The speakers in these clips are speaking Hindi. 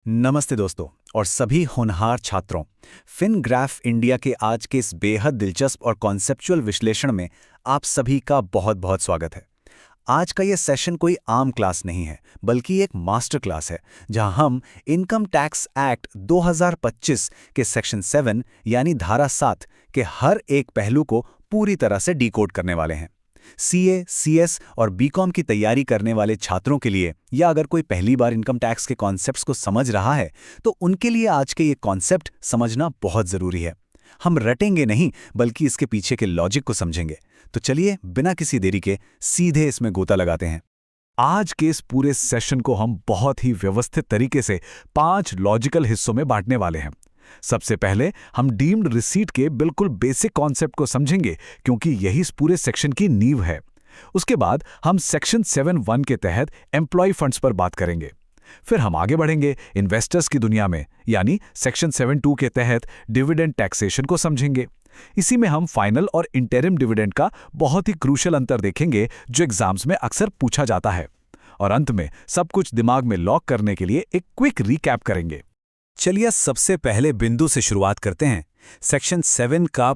नमस्ते दोस्तों और सभी होनहार छात्रों। फिनग्राफ इंडिया के आज के इस बेहद दिलचस्प और कॉन्सेप्चुअल विश्लेषण में आप सभी का बहुत बहुत स्वागत है। आज का ये सेशन कोई आम क्लास नहीं है, बल्कि एक मास्टर क्लास है जहां हम इनकम टैक्स एक्ट 2025 के सेक्शन 7 यानी धारा 7 के हर एक पहलू को पूरी तरह से डिकोड करने वाले हैं। सीए, सीएस और बीकॉम की तैयारी करने वाले छात्रों के लिए या अगर कोई पहली बार इनकम टैक्स के कॉन्सेप्ट्स को समझ रहा है तो उनके लिए आज के ये कॉन्सेप्ट समझना बहुत ज़रूरी है। हम रटेंगे नहीं बल्कि इसके पीछे के लॉजिक को समझेंगे। तो चलिए बिना किसी देरी के सीधे इसमें गोता लगाते हैं। आज के इस पूरे सेशन को हम बहुत ही व्यवस्थित तरीके से 5 लॉजिकल हिस्सों में बांटने वाले हैं। सबसे पहले हम डीम्ड रिसीट के बिल्कुल बेसिक कॉन्सेप्ट को समझेंगे क्योंकि यही इस पूरे सेक्शन की नींव है। उसके बाद हम सेक्शन 7(1) के तहत एम्प्लॉय फंड्स पर बात करेंगे। फिर हम आगे बढ़ेंगे इन्वेस्टर्स की दुनिया में यानी सेक्शन 7(2) के तहत डिविडेंड टैक्सेशन को समझेंगे। इसी में हम फाइनल और इंटरिम डिविडेंड का बहुत ही क्रूशियल अंतर देखेंगे जो एग्जाम्स में अक्सर पूछा जाता है। और अंत में सब कुछ दिमाग में लॉक करने के लिए एक क्विक रिकैप करेंगे। चलिए सबसे पहले बिंदु से शुरुआत करते हैं। सेक्शन 7 का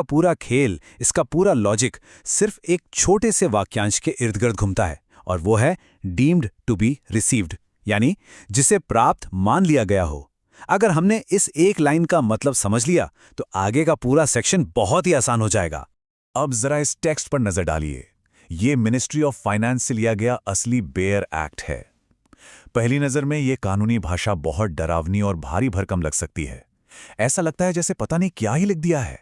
पूरा खेल, इसका पूरा लॉजिक सिर्फ एक छोटे से वाक्यांश के इर्द गिर्द घूमता है और वो है डीम्ड टू बी रिसीव्ड, यानी जिसे प्राप्त मान लिया गया हो। अगर हमने इस एक लाइन का मतलब समझ लिया तो आगे का पूरा सेक्शन बहुत ही आसान हो जाएगा। अब जरा इस टेक्स्ट पर नजर डालिए। ये मिनिस्ट्री ऑफ फाइनेंस से लिया गया असली बेयर एक्ट है। पहली नजर में ये कानूनी भाषा बहुत डरावनी और भारी भरकम लग सकती है। ऐसा लगता है जैसे पता नहीं क्या ही लिख दिया है।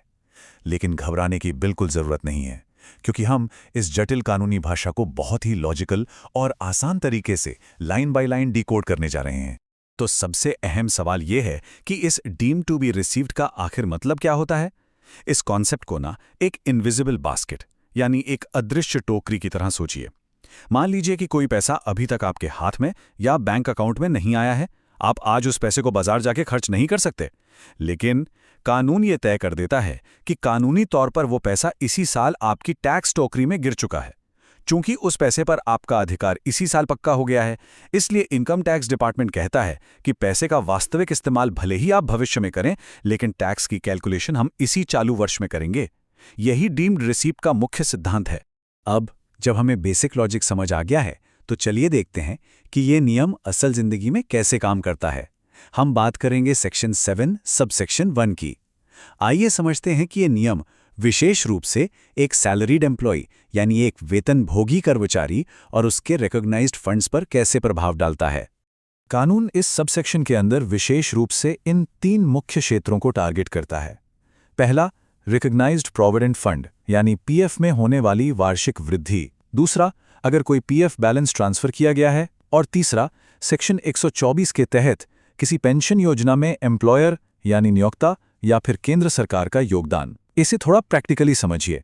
लेकिन घबराने की बिल्कुल जरूरत नहीं है, क्योंकि हम इस जटिल कानूनी भाषा को बहुत ही लॉजिकल और आसान तरीके से लाइन बाय लाइन डिकोड करने जा रहे हैं। तो सबसे अहम सवाल यह है कि इस डीम टू बी रिसीव्ड का आखिर मतलब क्या होता है। इस कॉन्सेप्ट को ना एक इनविजिबल बास्केट यानी एक अदृश्य टोकरी की तरह सोचिए। मान लीजिए कि कोई पैसा अभी तक आपके हाथ में या बैंक अकाउंट में नहीं आया है। आप आज उस पैसे को बाजार जाके खर्च नहीं कर सकते, लेकिन कानून ये तय कर देता है कि कानूनी तौर पर वो पैसा इसी साल आपकी टैक्स टोकरी में गिर चुका है। चूंकि उस पैसे पर आपका अधिकार इसी साल पक्का हो गया है, इसलिए इनकम टैक्स डिपार्टमेंट कहता है कि पैसे का वास्तविक इस्तेमाल भले ही आप भविष्य में करें, लेकिन टैक्स की कैलकुलेशन हम इसी चालू वर्ष में करेंगे। यही डीम्ड रिसीप्ट का मुख्य सिद्धांत है। अब जब हमें बेसिक लॉजिक समझ आ गया है तो चलिए देखते हैं कि ये नियम असल जिंदगी में कैसे काम करता है। हम बात करेंगे सेक्शन 7 सबसेक्शन 1 की। आइए समझते हैं कि ये नियम विशेष रूप से एक सैलरीड एम्प्लॉय यानी एक वेतनभोगी कर्मचारी और उसके रिकॉग्नाइज्ड फंड्स पर कैसे प्रभाव डालता है। कानून इस सबसेक्शन के अंदर विशेष रूप से इन 3 मुख्य क्षेत्रों को टारगेट करता है। पहला, रिकॉग्नाइज्ड प्रोविडेंट फंड यानी पीएफ में होने वाली वार्षिक वृद्धि। दूसरा, अगर कोई पीएफ बैलेंस ट्रांसफर किया गया है। और तीसरा, सेक्शन 124 के तहत किसी पेंशन योजना में एम्प्लॉयर यानी नियोक्ता या फिर केंद्र सरकार का योगदान। इसे थोड़ा प्रैक्टिकली समझिए।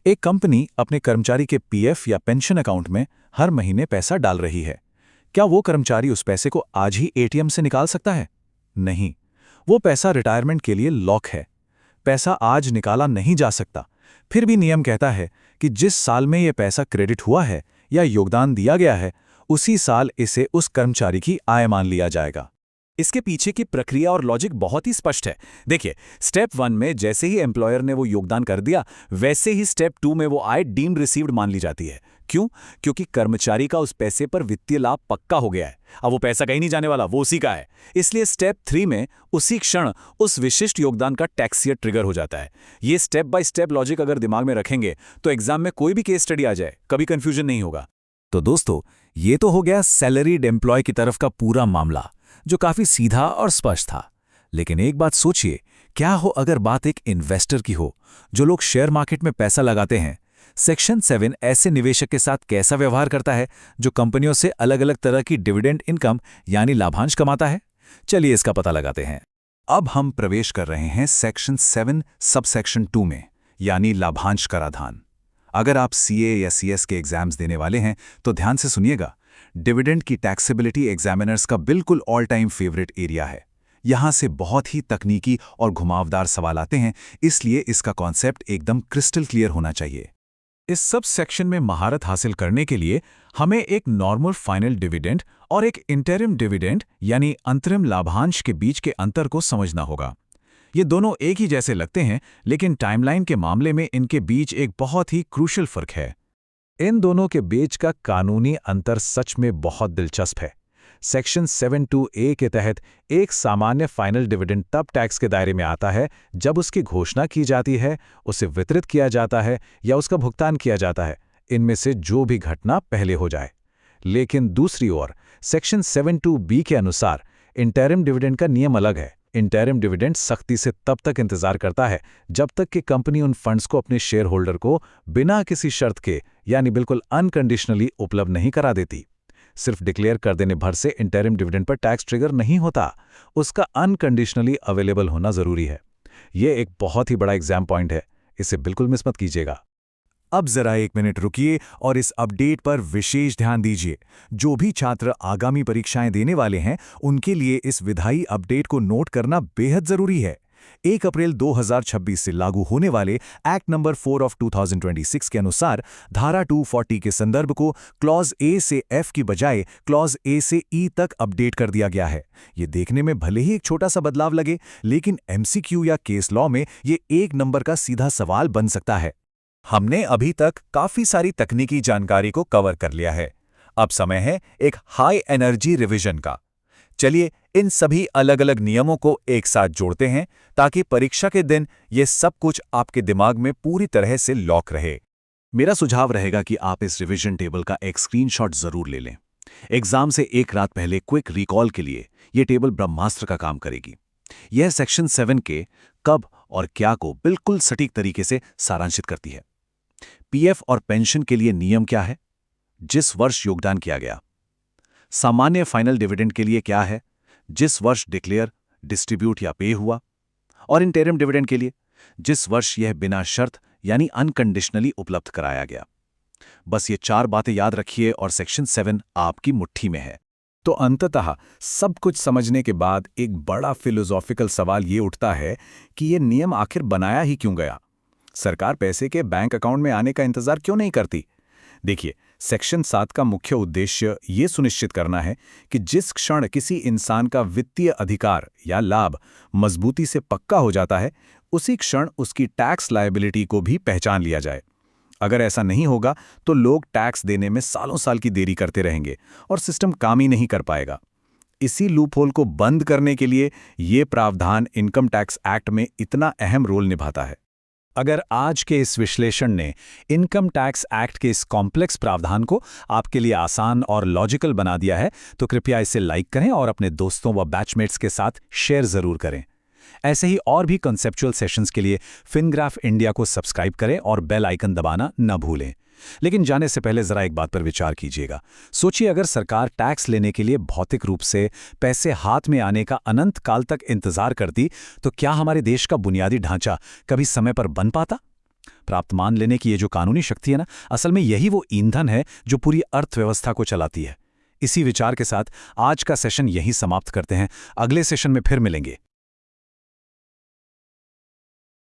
एक कंपनी अपने कर्मचारी के पीएफ या पेंशन अकाउंट में हर महीने पैसा डाल रही है। क्या वो कर्मचारी उस पैसे को आज ही एटीएम से निकाल सकता है? नहीं, वो पैसा रिटायरमेंट के लिए लॉक है। पैसा आज निकाला नहीं जा सकता। फिर भी नियम कहता है कि जिस साल में यह पैसा क्रेडिट हुआ है या योगदान दिया गया है, उसी साल इसे उस कर्मचारी की आय मान लिया जाएगा। इसके पीछे की प्रक्रिया और लॉजिक बहुत ही स्पष्ट है। देखिए, स्टेप 1 में जैसे ही एम्प्लॉयर ने वो योगदान कर दिया, वैसे ही स्टेप 2 में वो आय डीम्ड रिसीव्ड मान ली जाती है। क्यों? क्योंकि कर्मचारी का उस पैसे पर वित्तीय लाभ पक्का हो गया है। अब वो पैसा कहीं नहीं जाने वाला, वो उसी का है। इसलिए स्टेप 3 में उसी क्षण उस विशिष्ट योगदान का टैक्स ईयर ट्रिगर हो जाता है। ये स्टेप बाय स्टेप लॉजिक अगर दिमाग में रखेंगे तो एग्जाम में कोई भी केस स्टडी आ जाए, कभी कंफ्यूजन नहीं होगा। तो दोस्तों, ये तो हो गया सैलरीड एम्प्लॉय की तरफ का पूरा मामला, जो काफी सीधा और स्पष्ट था। लेकिन एक बात सोचिए, क्या हो अगर बात एक इन्वेस्टर की हो, जो लोग शेयर मार्केट में पैसा लगाते हैं। सेक्शन 7 ऐसे निवेशक के साथ कैसा व्यवहार करता है जो कंपनियों से अलग अलग तरह की डिविडेंड इनकम यानी लाभांश कमाता है। चलिए इसका पता लगाते हैं। अब हम प्रवेश कर रहे हैं सेक्शन 7 सबसेक्शन 2 में, यानी लाभांश कराधान। अगर आप सीए या सीएस के एग्जाम्स देने वाले हैं तो ध्यान से सुनिएगा। डिविडेंड की टैक्सेबिलिटी एग्जामिनर्स का बिल्कुल ऑल टाइम फेवरेट एरिया है। यहां से बहुत ही तकनीकी और घुमावदार सवाल आते हैं, इसलिए इसका कॉन्सेप्ट एकदम क्रिस्टल क्लियर होना चाहिए। इस सब सेक्शन में महारत हासिल करने के लिए हमें एक नॉर्मल फाइनल डिविडेंड और एक इंटरिम डिविडेंड यानी अंतरिम लाभांश के बीच के अंतर को समझना होगा। ये दोनों एक ही जैसे लगते हैं, लेकिन टाइमलाइन के मामले में इनके बीच एक बहुत ही क्रूशियल फर्क है। इन दोनों के बीच का कानूनी अंतर सच में बहुत दिलचस्प है। सेक्शन 72A के तहत एक सामान्य फाइनल डिविडेंड तब टैक्स के दायरे में आता है जब उसकी घोषणा की जाती है, उसे वितरित किया जाता है या उसका भुगतान किया जाता है, इनमें से जो भी घटना पहले हो जाए। लेकिन दूसरी ओर सेक्शन 72B के अनुसार इंटरिम डिविडेंड का नियम अलग है। इंटरिम डिविडेंड सख्ती से तब तक इंतजार करता है जब तक कि कंपनी उन फंड्स को अपने शेयर होल्डर को बिना किसी शर्त के यानी बिल्कुल अनकंडीशनली उपलब्ध नहीं करा देती। सिर्फ डिक्लेयर कर देने भर से interim dividend per tax trigger नहीं होता, उसका अनकंडीशनली अवेलेबल होना जरूरी है। यह एक बहुत ही बड़ा एग्जाम पॉइंट है, इसे बिल्कुल मिस मत कीजिएगा। अब जरा 1 मिनट रुकिए और इस अपडेट पर विशेष ध्यान दीजिए। जो भी छात्र आगामी परीक्षाएं देने वाले हैं, उनके लिए इस विधायी अपडेट को नोट करना बेहद जरूरी है। 1 अप्रैल 2026 से लागू होने वाले एक्ट नंबर 4 ऑफ 2026 के अनुसार धारा 240 के संदर्भ को क्लॉज ए से एफ की बजाय क्लॉज ए से ई तक अपडेट कर दिया गया है। ये देखने में भले ही एक छोटा सा बदलाव लगे, लेकिन एमसीक्यू या केस लॉ में ये 1 नंबर का सीधा सवाल बन सकता है। हमने अभी तक काफी सारी तकनीकी जानकारी को कवर कर लिया है। अब समय है एक हाई एनर्जी रिवीजन का। चलिए इन सभी अलग अलग नियमों को एक साथ जोड़ते हैं ताकि परीक्षा के दिन ये सब कुछ आपके दिमाग में पूरी तरह से लॉक रहे। मेरा सुझाव रहेगा कि आप इस रिवीजन टेबल का एक स्क्रीनशॉट जरूर ले लें। एग्जाम से एक रात पहले क्विक रिकॉल के लिए ये टेबल ब्रह्मास्त्र का काम करेगी। यह सेक्शन 7 के कब और क्या को बिल्कुल सटीक तरीके से सारांशित करती है। पीएफ और पेंशन के लिए नियम क्या है, जिस वर्ष योगदान किया गया। सामान्य फाइनल डिविडेंड के लिए क्या है, जिस वर्ष डिक्लेयर, डिस्ट्रीब्यूट या पे हुआ। और इंटरिम डिविडेंड के लिए जिस वर्ष यह बिना शर्त यानी अनकंडीशनली उपलब्ध कराया गया। बस ये 4 बातें याद रखिए और सेक्शन 7 आपकी मुट्ठी में है। तो अंततः सब कुछ समझने के बाद एक बड़ा फिलोसॉफिकल सवाल ये उठता है कि ये नियम आखिर बनाया ही क्यों गया। सरकार पैसे के बैंक अकाउंट में आने का इंतजार क्यों नहीं करती। देखिए, सेक्शन 7 का मुख्य उद्देश्य ये सुनिश्चित करना है कि जिस क्षण किसी इंसान का वित्तीय अधिकार या लाभ मजबूती से पक्का हो जाता है, उसी क्षण उसकी टैक्स लायबिलिटी को भी पहचान लिया जाए। अगर ऐसा नहीं होगा तो लोग टैक्स देने में सालों साल की देरी करते रहेंगे और सिस्टम काम ही नहीं कर पाएगा। इसी लूपहोल को बंद करने के लिए ये प्रावधान इनकम टैक्स एक्ट में इतना अहम रोल निभाता है। अगर आज के इस विश्लेषण ने इनकम टैक्स एक्ट के इस कॉम्प्लेक्स प्रावधान को आपके लिए आसान और लॉजिकल बना दिया है, तो कृपया इसे लाइक करें और अपने दोस्तों व बैचमेट्स के साथ शेयर जरूर करें। ऐसे ही और भी कॉन्सेप्चुअल सेशंस के लिए फिनग्राफ इंडिया को सब्सक्राइब करें और बेल आइकन दबाना न भूलें। लेकिन जाने से पहले जरा एक बात पर विचार कीजिएगा। सोचिए, अगर सरकार टैक्स लेने के लिए भौतिक रूप से पैसे हाथ में आने का अनंत काल तक इंतजार करती, तो क्या हमारे देश का बुनियादी ढांचा कभी समय पर बन पाता? प्राप्त मान लेने की ये जो कानूनी शक्ति है ना, असल में यही वो ईंधन है जो पूरी अर्थव्यवस्था को चलाती है। इसी विचार के साथ आज का सेशन यहीं समाप्त करते हैं। अगले सेशन में फिर मिलेंगे।